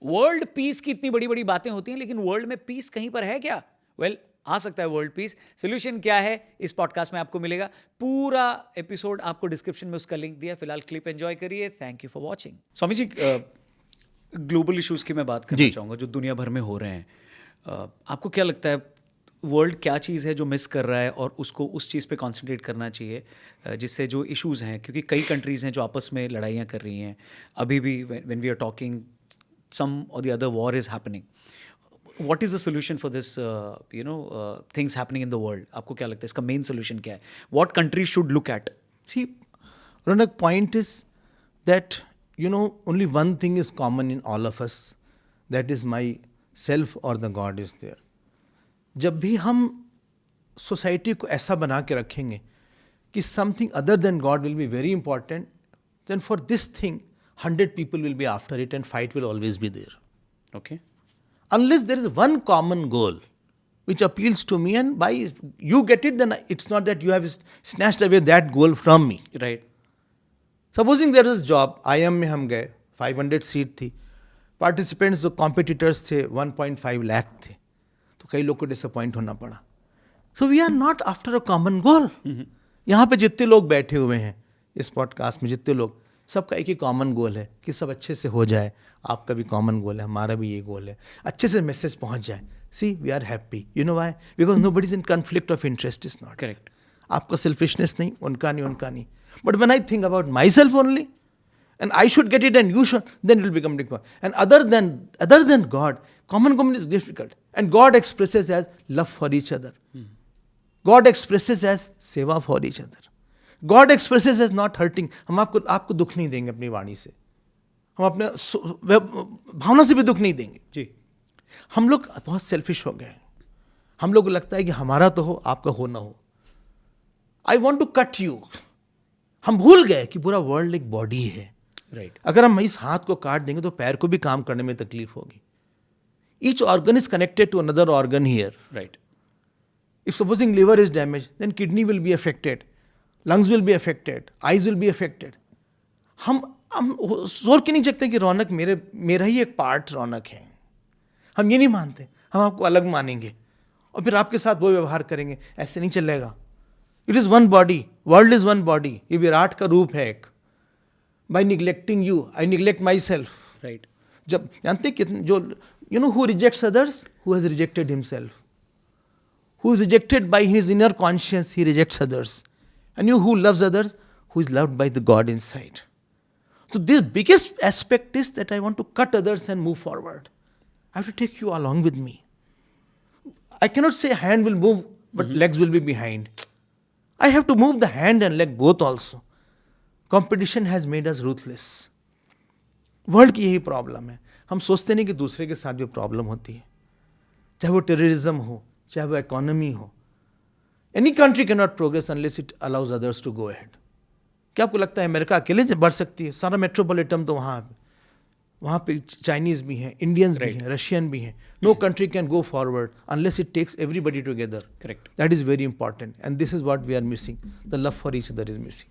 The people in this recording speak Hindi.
वर्ल्ड पीस की इतनी बड़ी बड़ी बातें होती हैं, लेकिन वर्ल्ड में पीस कहीं पर है क्या? आ सकता है वर्ल्ड पीस। सोल्यूशन क्या है इस पॉडकास्ट में आपको मिलेगा। पूरा एपिसोड आपको डिस्क्रिप्शन में उसका लिंक दिया। फिलहाल क्लिप एंजॉय करिए। Thank you for watching. Swami ji, global issues की मैं बात करना चाहूँगा जो दुनिया भर में हो रहे हैं। आपको क्या लगता है वर्ल्ड क्या चीज़ है जो मिस कर रहा है और उसको उस चीज़ पे कंसंट्रेट करना चाहिए, जिससे जो इश्यूज हैं, क्योंकि कई कंट्रीज़ हैं जो आपस में लड़ाइयाँ कर रही हैं अभी भी। When we are talking some or the other war is happening. What is the solution for this things happening in the world? आपको क्या लगता है इसका main solution क्या है? What countries should look at? See, Ronak, point is that only one thing is common in all of us, that is my self or the God is there. जब भी हम सोसाइटी को ऐसा बना के रखेंगे कि something other than God will be very important, then for this thing 100 people will be after it and fight will always be there. Okay. Unless there is one common goal which appeals to me and by you get it, then it's not that you have snatched away that goal from me. Right. Supposing there is job, IIM में हम गए, 500 सीट थी, पार्टिसिपेंट्स जो कॉम्पिटिटर्स थे 1.5 लाख थे, तो कई लोग को डिसअपॉइंट होना पड़ा. So we are not after a common goal. यहाँ पे जितने लोग बैठे हुए हैं इस पॉडकास्ट में, जितने लोग, सबका एक ही कॉमन गोल है कि सब अच्छे से हो जाए. आपका भी कॉमन गोल है, हमारा भी ये गोल है, अच्छे से मैसेज पहुंच जाए. See, we are happy. You know why? Because nobody is in conflict of interest. Is not correct. आपका सेल्फिशनेस नहीं, उनका नहीं. But when I think about myself only and I should get it and you should, then it will become difficult. And other than God, common is difficult. And God expresses as love for each other. God expresses as seva for each other. God expresses as not hurting. हम आपको दुख नहीं देंगे अपनी वाणी से, हम अपने भावना से भी दुख नहीं देंगे जी. हम लोग बहुत सेल्फिश हो गए. हम लोग को लगता है कि हमारा तो हो, आपका हो ना हो. I want to cut you. हम भूल गए कि पूरा वर्ल्ड एक बॉडी है. राइट. अगर हम इस हाथ को काट देंगे तो पैर को भी काम करने में तकलीफ होगी. Each organ is connected to another organ here. Right. If supposing liver is damage, then kidney will be affected, lungs will be affected, eyes will be affected. हम सोच के नहीं सकते कि रौनक मेरा ही एक पार्ट रौनक है. हम ये नहीं मानते, हम आपको अलग मानेंगे और फिर आपके साथ वो व्यवहार करेंगे. ऐसे नहीं चलेगा. It is one body, world is one body. ये विराट का रूप है एक. By neglecting you I neglect my self. Right. जब जानते जो who rejects others, who has rejected himself. Who is rejected by his inner conscious, he rejects others. And you who loves others, who is loved by the God inside. So the biggest aspect is that I want to cut others and move forward. I have to take you along with me. I cannot say hand will move, but legs will be behind. I have to move the hand and leg both also. Competition has made us ruthless. World की यही प्रॉब्लम है. हम सोचते नहीं कि दूसरे के साथ भी प्रॉब्लम होती है, चाहे वो टेररिज्म हो, चाहे वो इकोनॉमी हो. Any country cannot progress unless it allows others to go ahead. क्या आपको लगता है अमेरिका अकेले बढ़ सकती है? सारा मेट्रोपॉलिटन तो वहाँ पे चाइनीज भी हैं, इंडियंस भी हैं, रशियन भी हैं. No country can go forward unless it takes everybody together. Correct. That is very important, and this is what we are missing. The love for each other is missing.